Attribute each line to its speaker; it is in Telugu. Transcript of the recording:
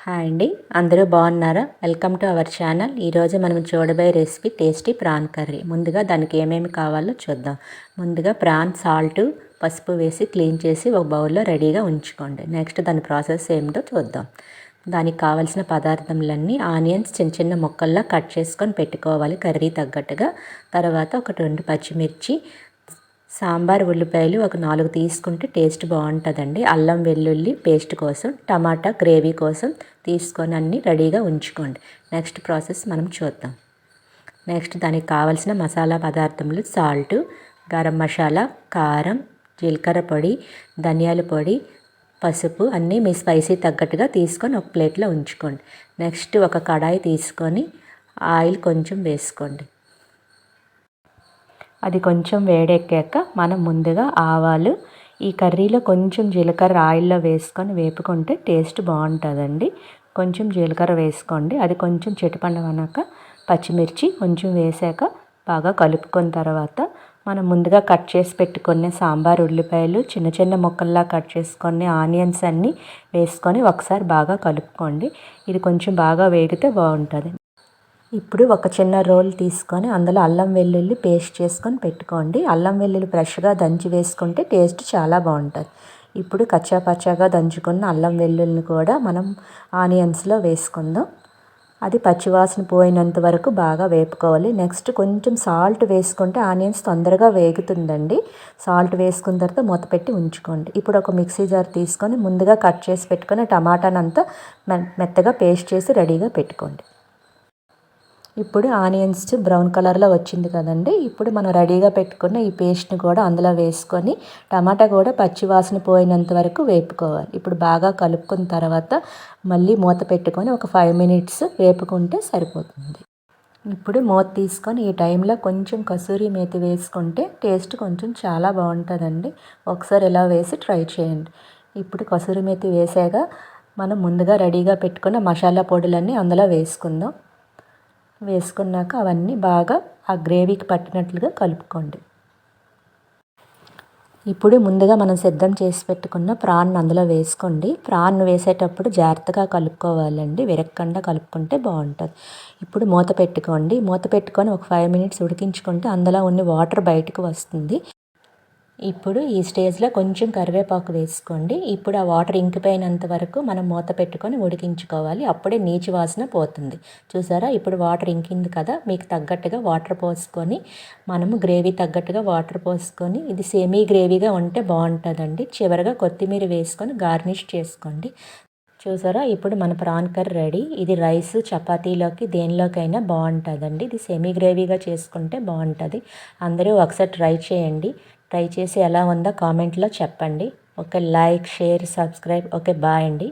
Speaker 1: హాయ్ అండి, అందరూ బాగున్నారా? Welcome to our channel. ఈరోజు మనం చూడబోయే రెసిపీ టేస్టీ ప్రాన్ కర్రీ. ముందుగా దానికి ఏమేమి కావాలో చూద్దాం. ముందుగా ప్రాన్ సాల్ట్, పసుపు వేసి క్లీన్ చేసి ఒక బౌల్లో రెడీగా ఉంచుకోండి. నెక్స్ట్ దాని ప్రాసెస్ ఏమిటో చూద్దాం. దానికి కావాల్సిన పదార్థములన్నీ ఆనియన్స్ చిన్న చిన్న ముక్కల్లా కట్ చేసుకొని పెట్టుకోవాలి కర్రీ తగ్గట్టుగా. తర్వాత ఒక 2 పచ్చిమిర్చి, సాంబార్ ఉల్లిపాయలు ఒక 4 తీసుకుంటే టేస్ట్ బాగుంటుందండి. అల్లం వెల్లుల్లి పేస్ట్ కోసం, టమాటా గ్రేవీ కోసం తీసుకొని అన్నీ రెడీగా ఉంచుకోండి. నెక్స్ట్ ప్రాసెస్ మనం చూద్దాం. నెక్స్ట్ దానికి కావాల్సిన మసాలా పదార్థములు సాల్ట్, గరం మసాలా, కారం, జీలకర్ర పొడి, ధనియాల పొడి, పసుపు అన్నీ మీ స్పైసీ తగ్గట్టుగా తీసుకొని ఒక ప్లేట్లో ఉంచుకోండి. నెక్స్ట్ ఒక కడాయి తీసుకొని ఆయిల్ కొంచెం వేసుకోండి. అది కొంచెం వేడెక్కాక మనం ముందుగా ఆవాలు, ఈ కర్రీలో కొంచెం జీలకర్ర ఆయిల్లో వేసుకొని వేపుకుంటే టేస్ట్ బాగుంటుందండి. కొంచెం జీలకర్ర వేసుకోండి. అది కొంచెం చిటపటమన్నాక పచ్చిమిర్చి కొంచెం వేసాక బాగా కలుపుకున్న తర్వాత మనం ముందుగా కట్ చేసి పెట్టుకునే సాంబార్ ఉల్లిపాయలు చిన్న చిన్న ముక్కల్లా కట్ చేసుకొని ఆనియన్స్ అన్నీ వేసుకొని ఒకసారి బాగా కలుపుకోండి. ఇది కొంచెం బాగా వేగితే బాగుంటుంది. ఇప్పుడు ఒక చిన్న రోల్ తీసుకొని అందులో అల్లం వెల్లుల్లి పేస్ట్ చేసుకొని పెట్టుకోండి. అల్లం వెల్లుల్లి ఫ్రెష్గా దంచి వేసుకుంటే టేస్ట్ చాలా బాగుంటుంది. ఇప్పుడు కచ్చాపచ్చాగా దంచుకున్న అల్లం వెల్లుల్లిని కూడా మనం ఆనియన్స్లో వేసుకుందాం. అది పచ్చివాసన పోయినంత వరకు బాగా వేపుకోవాలి. నెక్స్ట్ కొంచెం సాల్ట్ వేసుకుంటే ఆనియన్స్ తొందరగా వేగుతుందండి. సాల్ట్ వేసుకున్న తర్వాత మూత పెట్టి ఉంచుకోండి. ఇప్పుడు ఒక మిక్సీ జార్ తీసుకొని ముందుగా కట్ చేసి పెట్టుకొని టమాటానంతా మెత్తగా పేస్ట్ చేసి రెడీగా పెట్టుకోండి. ఇప్పుడు ఆనియన్స్ బ్రౌన్ కలర్లో వచ్చింది కదండి. ఇప్పుడు మనం రెడీగా పెట్టుకున్న ఈ పేస్ట్ని కూడా అందులో వేసుకొని టమాటా కూడా పచ్చి వాసన పోయినంత వరకు వేపుకోవాలి. ఇప్పుడు బాగా కలుపుకున్న తర్వాత మళ్ళీ మూత పెట్టుకొని ఒక 5 మినిట్స్ వేపుకుంటే సరిపోతుంది. ఇప్పుడు మూత తీసుకొని ఈ టైంలో కొంచెం కసూరి మేతి వేసుకుంటే టేస్ట్ కొంచెం చాలా బాగుంటుందండి. ఒకసారి ఇలా వేసి ట్రై చేయండి. ఇప్పుడు కసూరి మేతి వేసాక మనం ముందుగా రెడీగా పెట్టుకున్న మసాలా పొడులన్నీ అందులో వేసుకున్నాక అవన్నీ బాగా ఆ గ్రేవీకి పట్టినట్లుగా కలుపుకోండి. ఇప్పుడు ముందుగా మనం సిద్ధం చేసి పెట్టుకున్న ప్రాన్ అందులో వేసుకోండి. ప్రాన్ వేసేటప్పుడు జాగ్రత్తగా కలుపుకోవాలండి, విరక్కుండా కలుపుకుంటే బాగుంటుంది. ఇప్పుడు మూత పెట్టుకోండి. మూత పెట్టుకొని ఒక 5 మినిట్స్ ఉడికించుకుంటే అందులో ఉన్న వాటర్ బయటకు వస్తుంది. ఇప్పుడు ఈ స్టేజ్లో కొంచెం కరివేపాకు వేసుకోండి. ఇప్పుడు ఆ వాటర్ ఇంకిపోయినంత వరకు మనం మూత పెట్టుకొని ఉడికించుకోవాలి. అప్పుడే నీచు వాసన పోతుంది. చూసారా, ఇప్పుడు వాటర్ ఇంకింది కదా, మీకు తగ్గట్టుగా వాటర్ పోసుకొని మనము గ్రేవీ తగ్గట్టుగా వాటర్ పోసుకొని ఇది సెమీ గ్రేవీగా ఉంటే బాగుంటుందండి. చివరిగా కొత్తిమీర వేసుకొని గార్నిష్ చేసుకోండి. చూసారా, ఇప్పుడు మన ప్రాన్ కర్రీ రెడీ. ఇది రైస్, చపాతీలోకి దేనిలోకైనా బాగుంటుందండి. ఇది సెమీ గ్రేవీగా చేసుకుంటే బాగుంటుంది. అందరూ ఒకసారి ట్రై చేయండి. ట్రై చేసి ఎలా ఉందో కామెంట్లో చెప్పండి. Okay, like, share, subscribe. Okay, bye అండి.